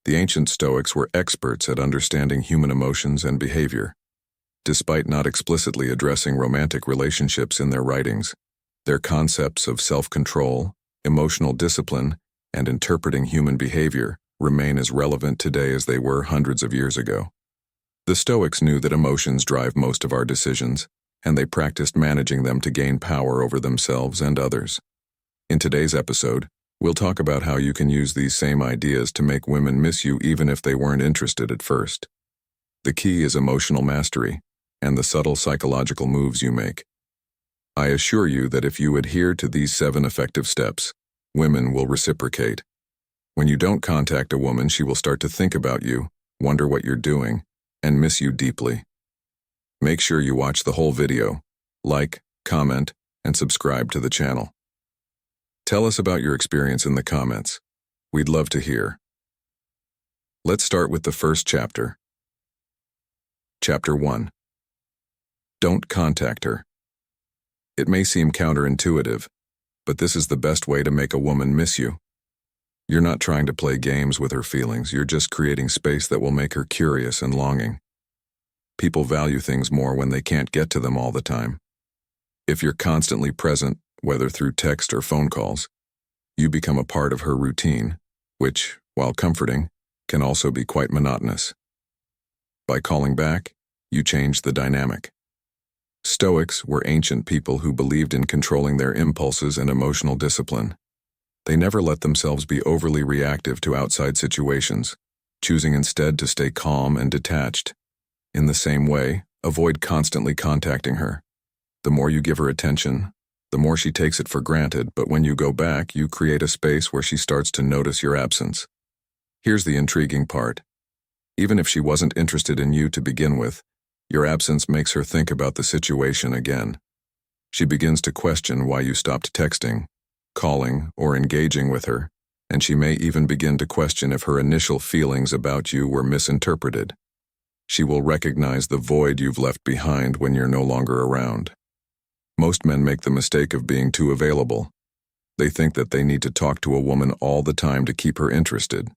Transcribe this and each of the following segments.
The ancient Stoics were experts at understanding human emotions and behavior. Despite not explicitly addressing romantic relationships in their writings, their concepts of self-control, emotional discipline, and interpreting human behavior remain as relevant today as they were hundreds of years ago. The Stoics knew that emotions drive most of our decisions, and they practiced managing them to gain power over themselves and others. In today's episode, we'll talk about how you can use these same ideas to make women miss you even if they weren't interested at first. The key is emotional mastery and the subtle psychological moves you make. I assure you that if you adhere to these 7 effective steps, women will reciprocate. When you don't contact a woman, she will start to think about you, wonder what you're doing, and miss you deeply. Make sure you watch the whole video, like, comment, and subscribe to the channel. Tell us about your experience in the comments. We'd love to hear. Let's start with the first chapter. Chapter 1. Don't contact her. It may seem counterintuitive, but this is the best way to make a woman miss you. You're not trying to play games with her feelings, you're just creating space that will make her curious and longing. People value things more when they can't get to them all the time. If you're constantly present, whether through text or phone calls, you become a part of her routine, which, while comforting, can also be quite monotonous. By calling back, you change the dynamic. Stoics were ancient people who believed in controlling their impulses and emotional discipline. They never let themselves be overly reactive to outside situations, choosing instead to stay calm and detached. In the same way, avoid constantly contacting her. The more you give her attention, the more she takes it for granted, but when you go back, you create a space where she starts to notice your absence. Here's the intriguing part. Even if she wasn't interested in you to begin with, your absence makes her think about the situation again. She begins to question why you stopped texting, calling, or engaging with her, and she may even begin to question if her initial feelings about you were misinterpreted. She will recognize the void you've left behind when you're no longer around. Most men make the mistake of being too available. They think that they need to talk to a woman all the time to keep her interested.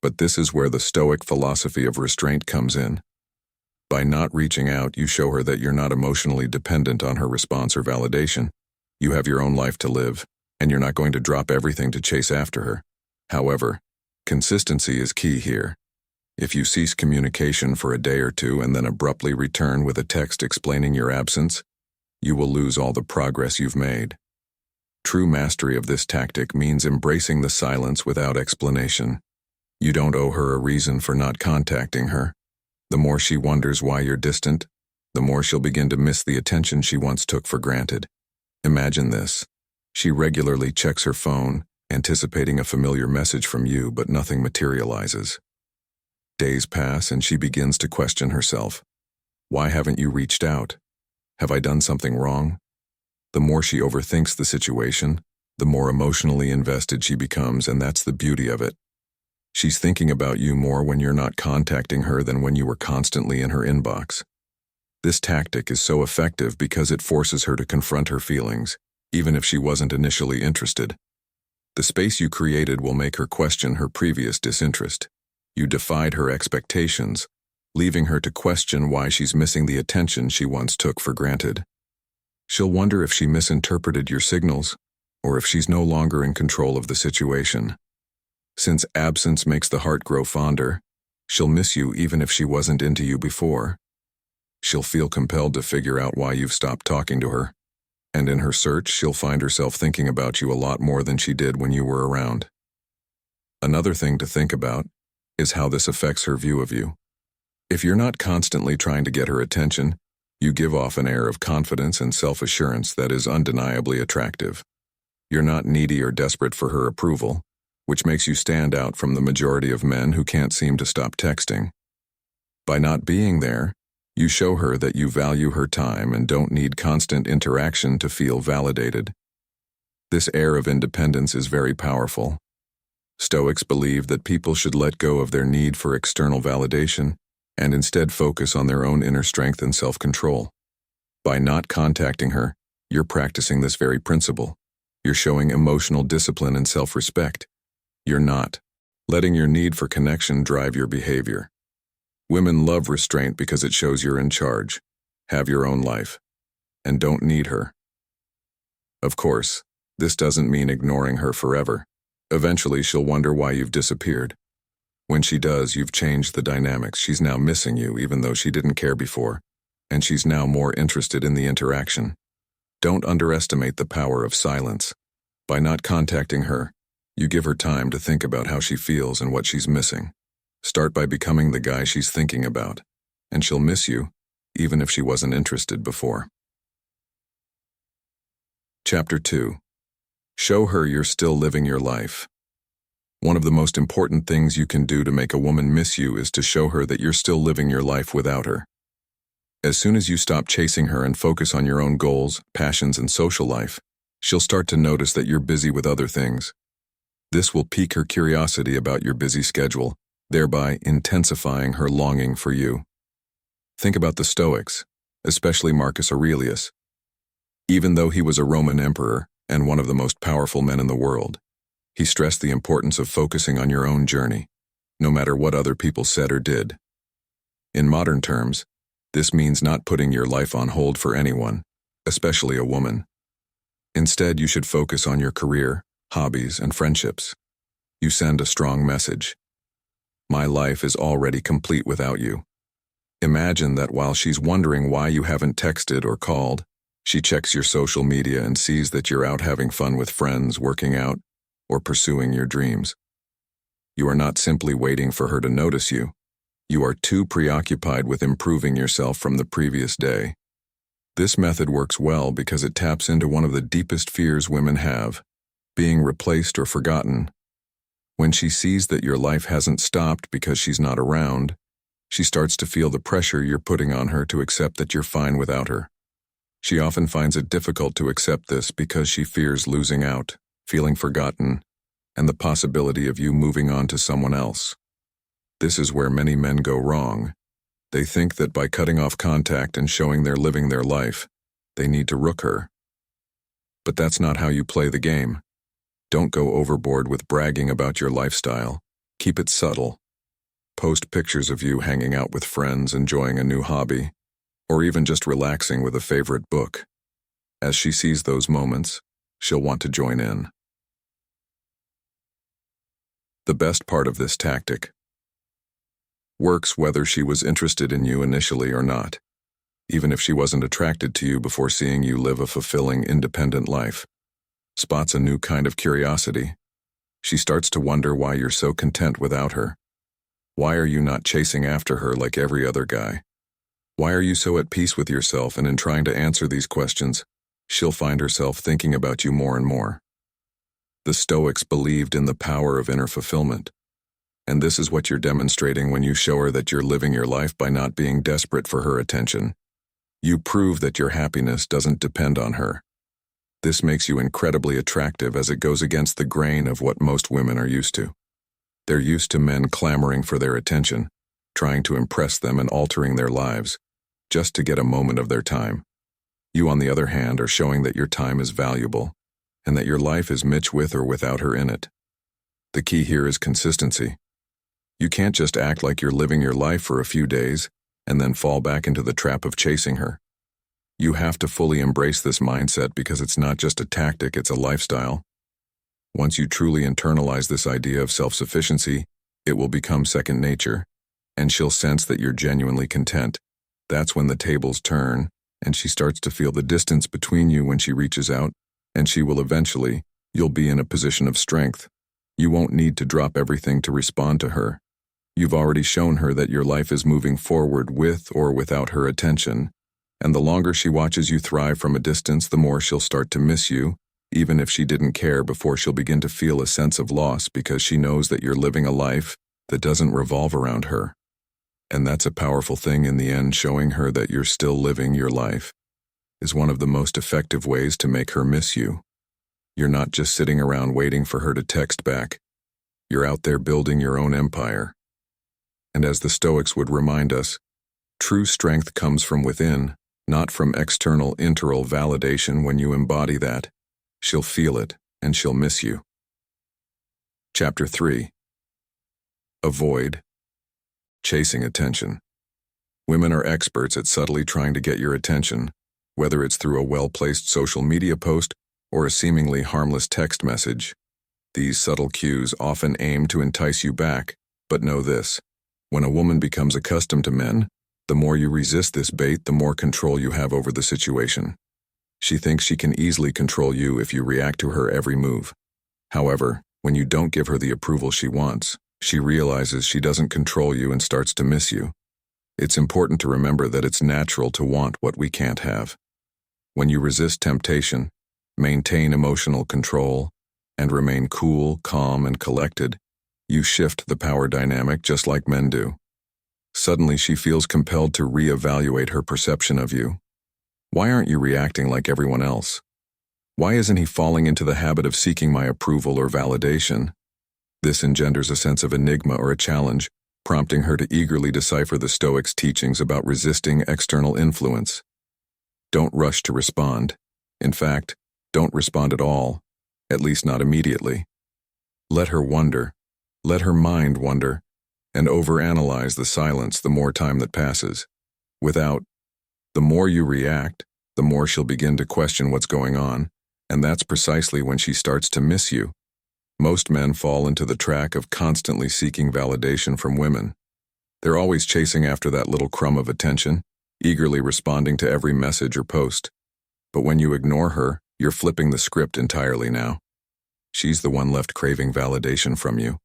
But this is where the Stoic philosophy of restraint comes in. By not reaching out, you show her that you're not emotionally dependent on her response or validation. You have your own life to live, and you're not going to drop everything to chase after her. However, consistency is key here. If you cease communication for a day or two and then abruptly return with a text explaining your absence, you will lose all the progress you've made. True mastery of this tactic means embracing the silence without explanation. You don't owe her a reason for not contacting her. The more she wonders why you're distant, the more she'll begin to miss the attention she once took for granted. Imagine this. She regularly checks her phone, anticipating a familiar message from you, but nothing materializes. Days pass and she begins to question herself. Why haven't you reached out? Have I done something wrong? The more she overthinks the situation, the more emotionally invested she becomes, and that's the beauty of it. She's thinking about you more when you're not contacting her than when you were constantly in her inbox. This tactic is so effective because it forces her to confront her feelings, even if she wasn't initially interested. The space you created will make her question her previous disinterest. You defied her expectations, leaving her to question why she's missing the attention she once took for granted. She'll wonder if she misinterpreted your signals, or if she's no longer in control of the situation. Since absence makes the heart grow fonder, she'll miss you even if she wasn't into you before. She'll feel compelled to figure out why you've stopped talking to her, and in her search, she'll find herself thinking about you a lot more than she did when you were around. Another thing to think about is how this affects her view of you. If you're not constantly trying to get her attention, you give off an air of confidence and self-assurance that is undeniably attractive. You're not needy or desperate for her approval, which makes you stand out from the majority of men who can't seem to stop texting. By not being there, you show her that you value her time and don't need constant interaction to feel validated. This air of independence is very powerful. Stoics believe that people should let go of their need for external validation and instead focus on their own inner strength and self-control. By not contacting her, you're practicing this very principle. You're showing emotional discipline and self-respect. You're not letting your need for connection drive your behavior. Women love restraint because it shows you're in charge, have your own life, and don't need her. Of course, this doesn't mean ignoring her forever. Eventually, she'll wonder why you've disappeared. When she does, you've changed the dynamics. She's now missing you, even though she didn't care before, and she's now more interested in the interaction. Don't underestimate the power of silence. By not contacting her, you give her time to think about how she feels and what she's missing. Start by becoming the guy she's thinking about, and she'll miss you, even if she wasn't interested before. Chapter 2. Show her you're still living your life. One of the most important things you can do to make a woman miss you is to show her that you're still living your life without her. As soon as you stop chasing her and focus on your own goals, passions, and social life, she'll start to notice that you're busy with other things. This will pique her curiosity about your busy schedule, thereby intensifying her longing for you. Think about the Stoics, especially Marcus Aurelius. Even though he was a Roman emperor and one of the most powerful men in the world, he stressed the importance of focusing on your own journey, no matter what other people said or did. In modern terms, this means not putting your life on hold for anyone, especially a woman. Instead, you should focus on your career, hobbies, and friendships. You send a strong message. My life is already complete without you. Imagine that while she's wondering why you haven't texted or called, she checks your social media and sees that you're out having fun with friends, working out, or pursuing your dreams. You are not simply waiting for her to notice you. You are too preoccupied with improving yourself from the previous day. This method works well because it taps into one of the deepest fears women have, being replaced or forgotten. When she sees that your life hasn't stopped because she's not around, she starts to feel the pressure you're putting on her to accept that you're fine without her. She often finds it difficult to accept this because she fears losing out, feeling forgotten, and the possibility of you moving on to someone else. This is where many men go wrong. They think that by cutting off contact and showing they're living their life, they need to rook her. But that's not how you play the game. Don't go overboard with bragging about your lifestyle. Keep it subtle. Post pictures of you hanging out with friends, enjoying a new hobby, or even just relaxing with a favorite book. As she sees those moments, she'll want to join in. The best part of this tactic works whether she was interested in you initially or not, even if she wasn't attracted to you before seeing you live a fulfilling, independent life. Spots a new kind of curiosity. She starts to wonder why you're so content without her. Why are you not chasing after her like every other guy? Why are you so at peace with yourself? And in trying to answer these questions, she'll find herself thinking about you more and more. The Stoics believed in the power of inner fulfillment, and this is what you're demonstrating when you show her that you're living your life by not being desperate for her attention. You prove that your happiness doesn't depend on her. This makes you incredibly attractive as it goes against the grain of what most women are used to. They're used to men clamoring for their attention, trying to impress them and altering their lives, just to get a moment of their time. You, on the other hand, are showing that your time is valuable, and that your life is mitch with or without her in it. The key here is consistency. You can't just act like you're living your life for a few days and then fall back into the trap of chasing her. You have to fully embrace this mindset because it's not just a tactic, it's a lifestyle. Once you truly internalize this idea of self-sufficiency, it will become second nature, and she'll sense that you're genuinely content. That's when the tables turn, and she starts to feel the distance between you when she reaches out, and you'll be in a position of strength. You won't need to drop everything to respond to her. You've already shown her that your life is moving forward with or without her attention, and the longer she watches you thrive from a distance, the more she'll start to miss you, even if she didn't care before. She'll begin to feel a sense of loss because she knows that you're living a life that doesn't revolve around her. And that's a powerful thing in the end. Showing her that you're still living your life is one of the most effective ways to make her miss you. You're not just sitting around waiting for her to text back. You're out there building your own empire. And as the Stoics would remind us, true strength comes from within, not from external internal validation. When you embody that, she'll feel it, and she'll miss you. Chapter 3. Avoid chasing attention. Women are experts at subtly trying to get your attention, whether it's through a well-placed social media post or a seemingly harmless text message. These subtle cues often aim to entice you back, but know this: when a woman becomes accustomed to men, the more you resist this bait, the more control you have over the situation. She thinks she can easily control you if you react to her every move. However, when you don't give her the approval she wants, she realizes she doesn't control you and starts to miss you. It's important to remember that it's natural to want what we can't have. When you resist temptation, maintain emotional control, and remain cool, calm, and collected, you shift the power dynamic just like men do. Suddenly she feels compelled to reevaluate her perception of you. Why aren't you reacting like everyone else? Why isn't he falling into the habit of seeking my approval or validation? This engenders a sense of enigma or a challenge, prompting her to eagerly decipher the Stoics' teachings about resisting external influence. Don't rush to respond. In fact, don't respond at all, at least not immediately. Let her wonder, let her mind wonder, and overanalyze the silence the more time that passes. The more you react, the more she'll begin to question what's going on, and that's precisely when she starts to miss you. Most men fall into the trap of constantly seeking validation from women. They're always chasing after that little crumb of attention, eagerly responding to every message or post. But when you ignore her, you're flipping the script entirely now. She's the one left craving validation from you.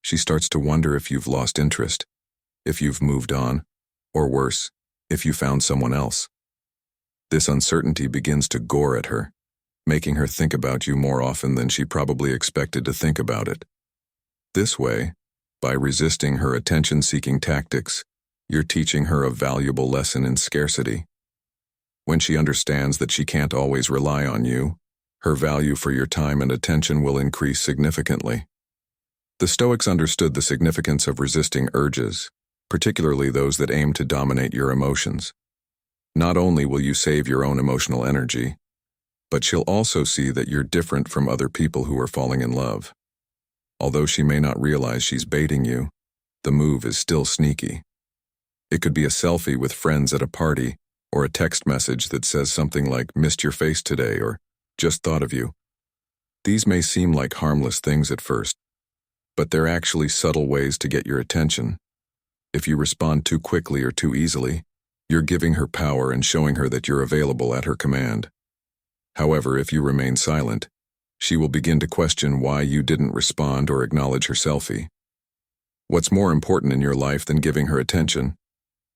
She starts to wonder if you've lost interest, if you've moved on, or worse, if you found someone else. This uncertainty begins to gore at her, making her think about you more often than she probably expected to think about it. This way, by resisting her attention-seeking tactics, you're teaching her a valuable lesson in scarcity. When she understands that she can't always rely on you, her value for your time and attention will increase significantly. The Stoics understood the significance of resisting urges, particularly those that aim to dominate your emotions. Not only will you save your own emotional energy, but she'll also see that you're different from other people who are falling in love. Although she may not realize she's baiting you, the move is still sneaky. It could be a selfie with friends at a party, or a text message that says something like, "Missed your face today," or "Just thought of you." These may seem like harmless things at first, but they're actually subtle ways to get your attention. If you respond too quickly or too easily, you're giving her power and showing her that you're available at her command. However, if you remain silent, she will begin to question why you didn't respond or acknowledge her selfie. What's more important in your life than giving her attention?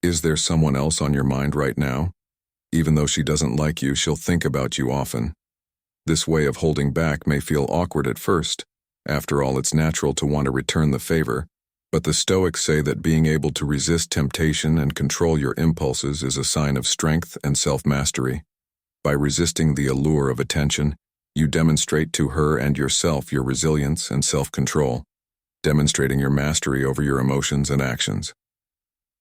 Is there someone else on your mind right now? Even though she doesn't like you, she'll think about you often. This way of holding back may feel awkward at first. After all, it's natural to want to return the favor, but the Stoics say that being able to resist temptation and control your impulses is a sign of strength and self-mastery. By resisting the allure of attention, you demonstrate to her and yourself your resilience and self-control, demonstrating your mastery over your emotions and actions.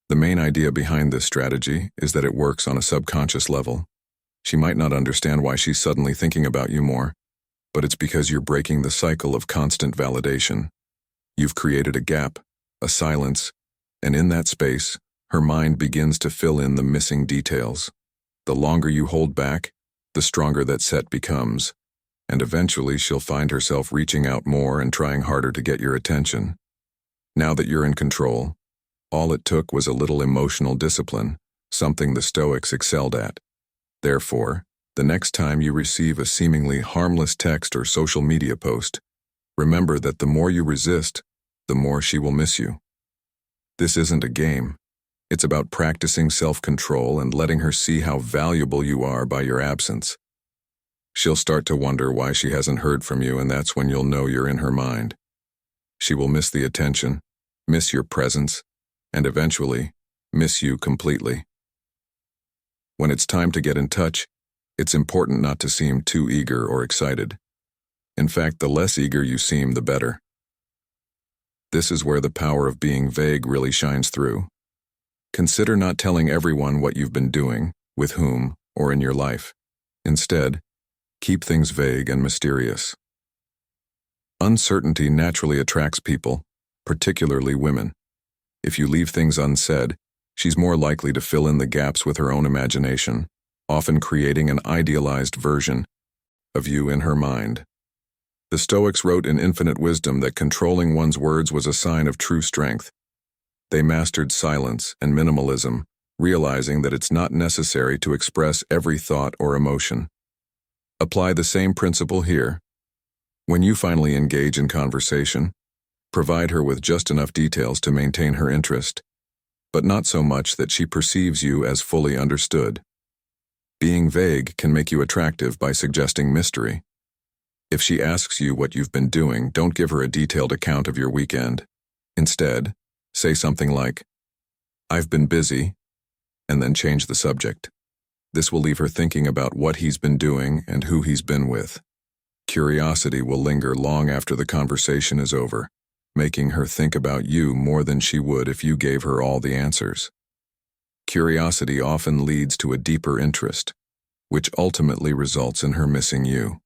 The main idea behind this strategy is that it works on a subconscious level. She might not understand why she's suddenly thinking about you more, but it's because you're breaking the cycle of constant validation. You've created a gap, a silence, and in that space, her mind begins to fill in the missing details. The longer you hold back, the stronger that set becomes, and eventually she'll find herself reaching out more and trying harder to get your attention. Now that you're in control, all it took was a little emotional discipline, something the Stoics excelled at. Therefore, the next time you receive a seemingly harmless text or social media post, remember that the more you resist, the more she will miss you. This isn't a game. It's about practicing self-control and letting her see how valuable you are by your absence. She'll start to wonder why she hasn't heard from you, and that's when you'll know you're in her mind. She will miss the attention, miss your presence, and eventually, miss you completely. When it's time to get in touch, it's important not to seem too eager or excited. In fact, the less eager you seem, the better. This is where the power of being vague really shines through. Consider not telling everyone what you've been doing, with whom, or in your life. Instead, keep things vague and mysterious. Uncertainty naturally attracts people, particularly women. If you leave things unsaid, she's more likely to fill in the gaps with her own imagination, often creating an idealized version of you in her mind. The Stoics wrote in Infinite Wisdom that controlling one's words was a sign of true strength. They mastered silence and minimalism, realizing that it's not necessary to express every thought or emotion. Apply the same principle here. When you finally engage in conversation, provide her with just enough details to maintain her interest, but not so much that she perceives you as fully understood. Being vague can make you attractive by suggesting mystery. If she asks you what you've been doing, don't give her a detailed account of your weekend. Instead, say something like, "I've been busy," and then change the subject. This will leave her thinking about what he's been doing and who he's been with. Curiosity will linger long after the conversation is over, making her think about you more than she would if you gave her all the answers. Curiosity often leads to a deeper interest, which ultimately results in her missing you.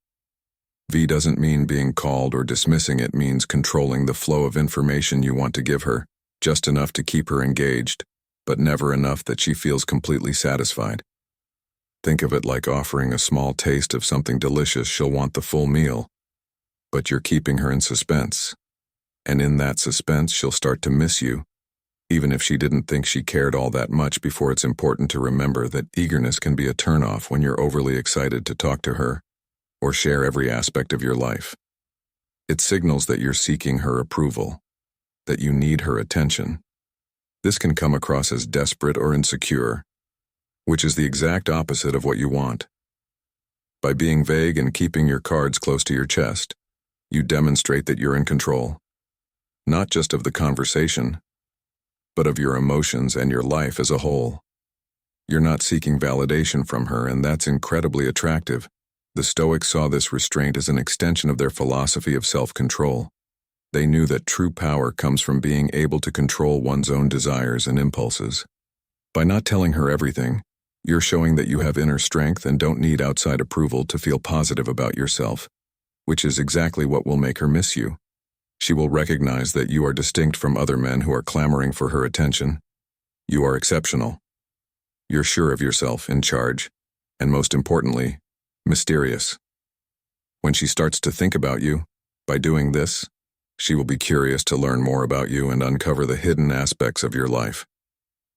V doesn't mean being called or dismissing, it means controlling the flow of information you want to give her, just enough to keep her engaged, but never enough that she feels completely satisfied. Think of it like offering a small taste of something delicious. She'll want the full meal, but you're keeping her in suspense. And in that suspense, she'll start to miss you, even if she didn't think she cared all that much before. It's important to remember that eagerness can be a turnoff when you're overly excited to talk to her or share every aspect of your life. It signals that you're seeking her approval, that you need her attention. This can come across as desperate or insecure, which is the exact opposite of what you want. By being vague and keeping your cards close to your chest, you demonstrate that you're in control, not just of the conversation, but of your emotions and your life as a whole. You're not seeking validation from her, and that's incredibly attractive. The Stoics saw this restraint as an extension of their philosophy of self-control. They knew that true power comes from being able to control one's own desires and impulses. By not telling her everything, you're showing that you have inner strength and don't need outside approval to feel positive about yourself, which is exactly what will make her miss you. She will recognize that you are distinct from other men who are clamoring for her attention. You are exceptional. You're sure of yourself, in charge, and most importantly, mysterious. When she starts to think about you, by doing this, she will be curious to learn more about you and uncover the hidden aspects of your life.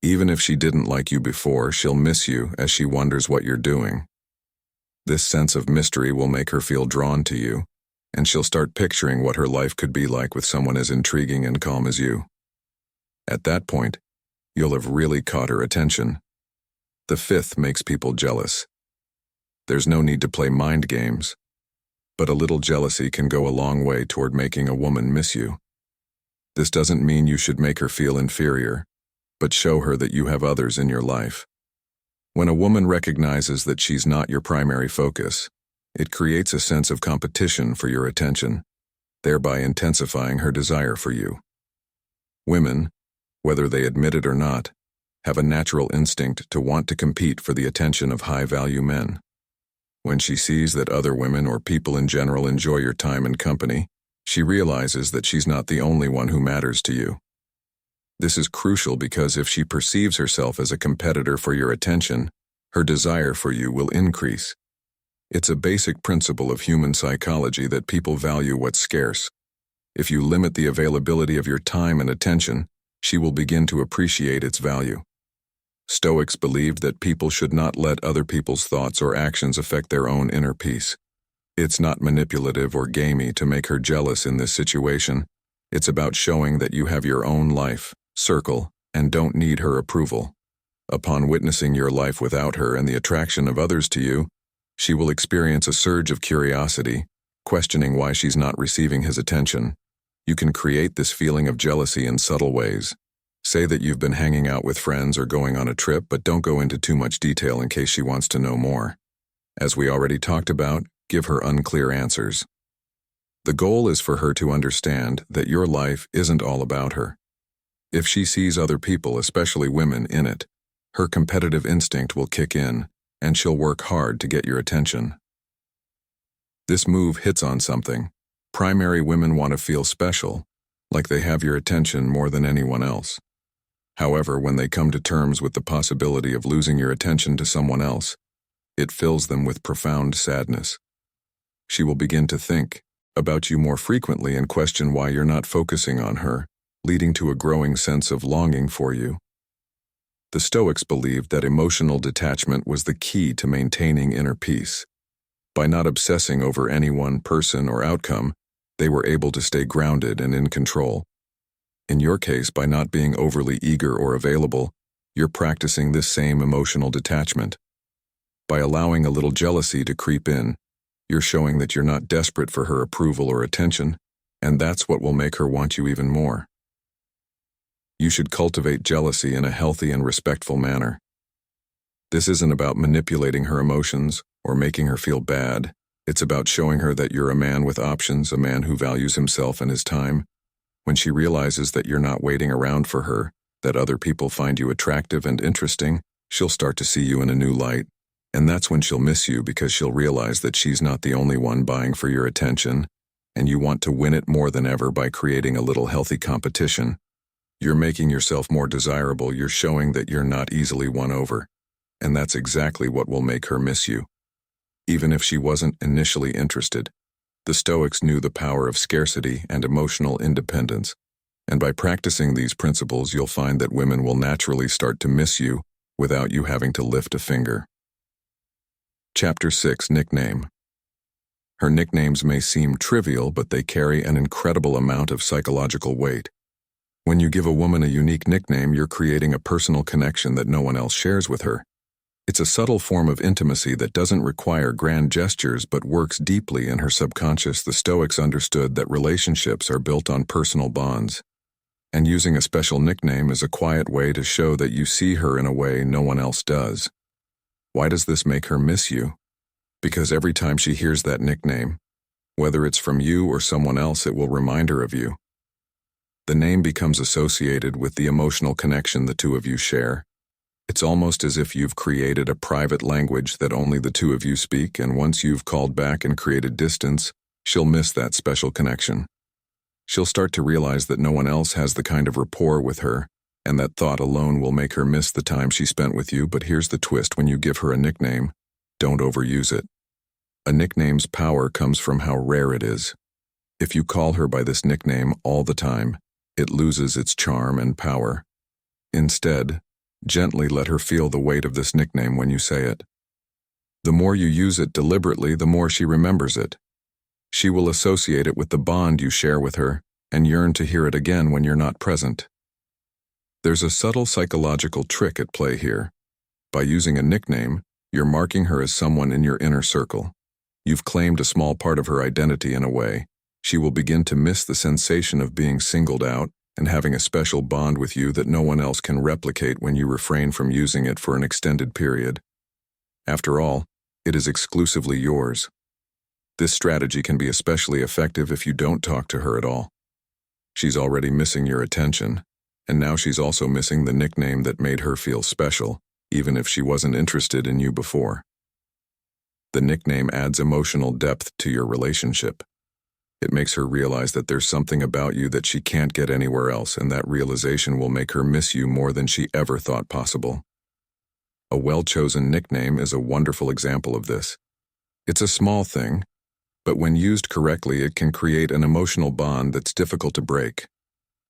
Even if she didn't like you before, she'll miss you as she wonders what you're doing. This sense of mystery will make her feel drawn to you, and she'll start picturing what her life could be like with someone as intriguing and calm as you. At that point, you'll have really caught her attention. The fifth makes people jealous. There's no need to play mind games, but a little jealousy can go a long way toward making a woman miss you. This doesn't mean you should make her feel inferior, but show her that you have others in your life. When a woman recognizes that she's not your primary focus, it creates a sense of competition for your attention, thereby intensifying her desire for you. Women, whether they admit it or not, have a natural instinct to want to compete for the attention of high-value men. When she sees that other women or people in general enjoy your time and company, she realizes that she's not the only one who matters to you. This is crucial because if she perceives herself as a competitor for your attention, her desire for you will increase. It's a basic principle of human psychology that people value what's scarce. If you limit the availability of your time and attention, she will begin to appreciate its value. Stoics believed that people should not let other people's thoughts or actions affect their own inner peace. It's not manipulative or gamey to make her jealous in this situation. It's about showing that you have your own life, circle, and don't need her approval. Upon witnessing your life without her and the attraction of others to you, she will experience a surge of curiosity, questioning why she's not receiving his attention. You can create this feeling of jealousy in subtle ways. Say that you've been hanging out with friends or going on a trip, but don't go into too much detail in case she wants to know more. As we already talked about, give her unclear answers. The goal is for her to understand that your life isn't all about her. If she sees other people, especially women, in it, her competitive instinct will kick in, and she'll work hard to get your attention. This move hits on something. Primary women want to feel special, like they have your attention more than anyone else. However, when they come to terms with the possibility of losing your attention to someone else, it fills them with profound sadness. She will begin to think about you more frequently and question why you're not focusing on her, leading to a growing sense of longing for you. The Stoics believed that emotional detachment was the key to maintaining inner peace. By not obsessing over any one person or outcome, they were able to stay grounded and in control. In your case, by not being overly eager or available, you're practicing this same emotional detachment. By allowing a little jealousy to creep in, you're showing that you're not desperate for her approval or attention, and that's what will make her want you even more. You should cultivate jealousy in a healthy and respectful manner. This isn't about manipulating her emotions or making her feel bad. It's about showing her that you're a man with options, a man who values himself and his time. When she realizes that you're not waiting around for her, that other people find you attractive and interesting, she'll start to see you in a new light. And that's when she'll miss you, because she'll realize that she's not the only one vying for your attention, and you want to win it more than ever by creating a little healthy competition. You're making yourself more desirable, you're showing that you're not easily won over, and that's exactly what will make her miss you. Even if she wasn't initially interested, the Stoics knew the power of scarcity and emotional independence, and by practicing these principles you'll find that women will naturally start to miss you without you having to lift a finger. Chapter 6, Nickname. Her nicknames may seem trivial, but they carry an incredible amount of psychological weight. When you give a woman a unique nickname, you're creating a personal connection that no one else shares with her. It's a subtle form of intimacy that doesn't require grand gestures but works deeply in her subconscious. The Stoics understood that relationships are built on personal bonds, and using a special nickname is a quiet way to show that you see her in a way no one else does. Why does this make her miss you? Because every time she hears that nickname, whether it's from you or someone else, it will remind her of you. The name becomes associated with the emotional connection the two of you share. It's almost as if you've created a private language that only the two of you speak, and once you've called back and created distance, she'll miss that special connection. She'll start to realize that no one else has the kind of rapport with her, and that thought alone will make her miss the time she spent with you. But here's the twist: when you give her a nickname, don't overuse it. A nickname's power comes from how rare it is. If you call her by this nickname all the time, it loses its charm and power. Instead, gently let her feel the weight of this nickname when you say it. The more you use it deliberately, the more she remembers it. She will associate it with the bond you share with her and yearn to hear it again when you're not present. There's a subtle psychological trick at play here. By using a nickname, you're marking her as someone in your inner circle. You've claimed a small part of her identity in a way. She will begin to miss the sensation of being singled out and having a special bond with you that no one else can replicate when you refrain from using it for an extended period. After all, it is exclusively yours. This strategy can be especially effective if you don't talk to her at all. She's already missing your attention, and now she's also missing the nickname that made her feel special, even if she wasn't interested in you before. The nickname adds emotional depth to your relationship. It makes her realize that there's something about you that she can't get anywhere else, and that realization will make her miss you more than she ever thought possible. A well-chosen nickname is a wonderful example of this. It's a small thing, but when used correctly, it can create an emotional bond that's difficult to break.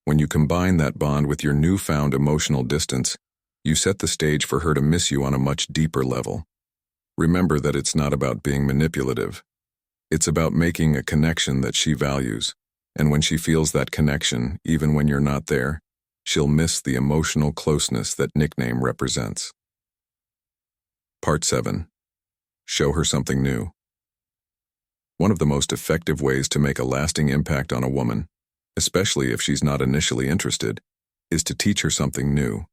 When you combine that bond with your newfound emotional distance, you set the stage for her to miss you on a much deeper level. Remember that it's not about being manipulative. It's about making a connection that she values, and when she feels that connection, even when you're not there, she'll miss the emotional closeness that nickname represents. Part 7. Show her something new. One of the most effective ways to make a lasting impact on a woman, especially if she's not initially interested, is to teach her something new.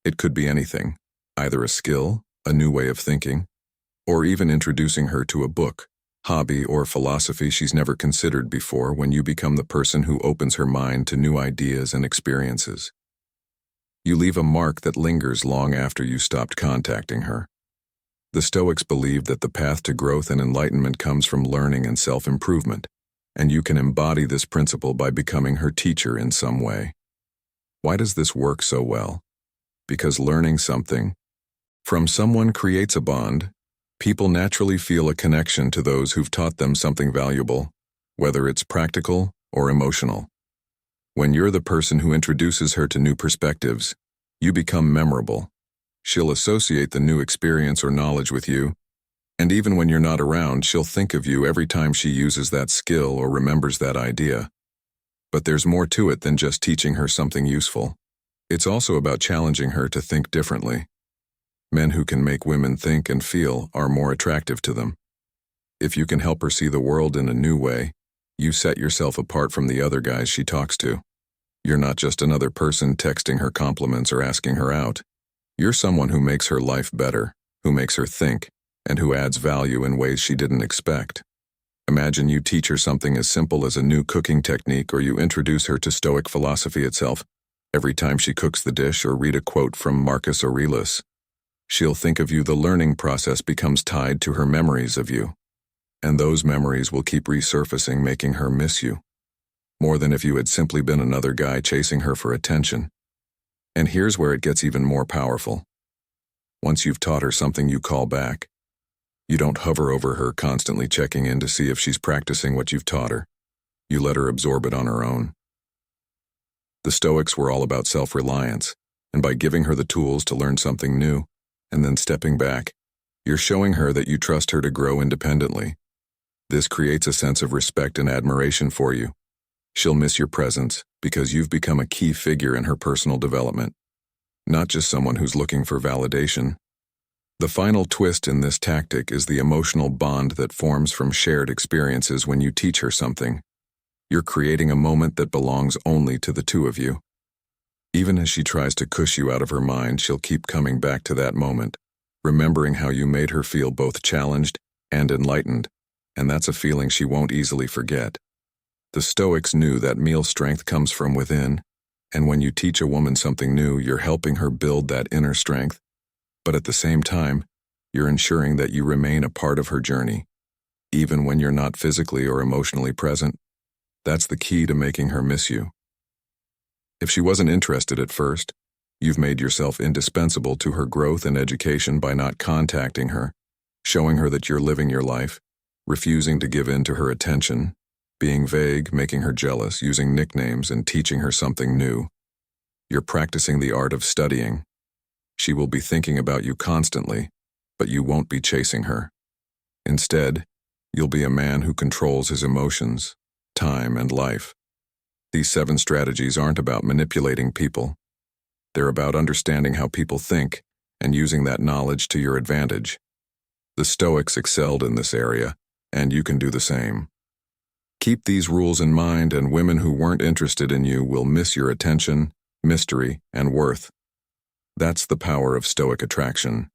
It could be anything, either a skill, a new way of thinking, or even introducing her to a book, hobby, or philosophy she's never considered before. When you become the person who opens her mind to new ideas and experiences, you leave a mark that lingers long after you stopped contacting her. The Stoics believed that the path to growth and enlightenment comes from learning and self-improvement, and you can embody this principle by becoming her teacher in some way. Why does this work so well? Because learning something from someone creates a bond. People naturally feel a connection to those who've taught them something valuable, whether it's practical or emotional. When you're the person who introduces her to new perspectives, you become memorable. She'll associate the new experience or knowledge with you, and even when you're not around, she'll think of you every time she uses that skill or remembers that idea. But there's more to it than just teaching her something useful. It's also about challenging her to think differently. Men who can make women think and feel are more attractive to them. If you can help her see the world in a new way, you set yourself apart from the other guys she talks to. You're not just another person texting her compliments or asking her out. You're someone who makes her life better, who makes her think, and who adds value in ways she didn't expect. Imagine you teach her something as simple as a new cooking technique, or you introduce her to Stoic philosophy itself. Every time she cooks the dish or read a quote from Marcus Aurelius, she'll think of you. The learning process becomes tied to her memories of you, and those memories will keep resurfacing, making her miss you, more than if you had simply been another guy chasing her for attention. And here's where it gets even more powerful. Once you've taught her something, you call back. You don't hover over her, constantly checking in to see if she's practicing what you've taught her. You let her absorb it on her own. The Stoics were all about self-reliance, and by giving her the tools to learn something new, and then stepping back, you're showing her that you trust her to grow independently. This creates a sense of respect and admiration for you. She'll miss your presence because you've become a key figure in her personal development, not just someone who's looking for validation. The final twist in this tactic is the emotional bond that forms from shared experiences. When you teach her something, you're creating a moment that belongs only to the two of you. Even as she tries to push you out of her mind, she'll keep coming back to that moment, remembering how you made her feel both challenged and enlightened, and that's a feeling she won't easily forget. The Stoics knew that meal strength comes from within, and when you teach a woman something new, you're helping her build that inner strength, but at the same time, you're ensuring that you remain a part of her journey, even when you're not physically or emotionally present. That's the key to making her miss you. If she wasn't interested at first, you've made yourself indispensable to her growth and education by not contacting her, showing her that you're living your life, refusing to give in to her attention, being vague, making her jealous, using nicknames, and teaching her something new. You're practicing the art of studying. She will be thinking about you constantly, but you won't be chasing her. Instead, you'll be a man who controls his emotions, time, and life. These 7 strategies aren't about manipulating people. They're about understanding how people think and using that knowledge to your advantage. The Stoics excelled in this area, and you can do the same. Keep these rules in mind, and women who weren't interested in you will miss your attention, mystery, and worth. That's the power of Stoic attraction.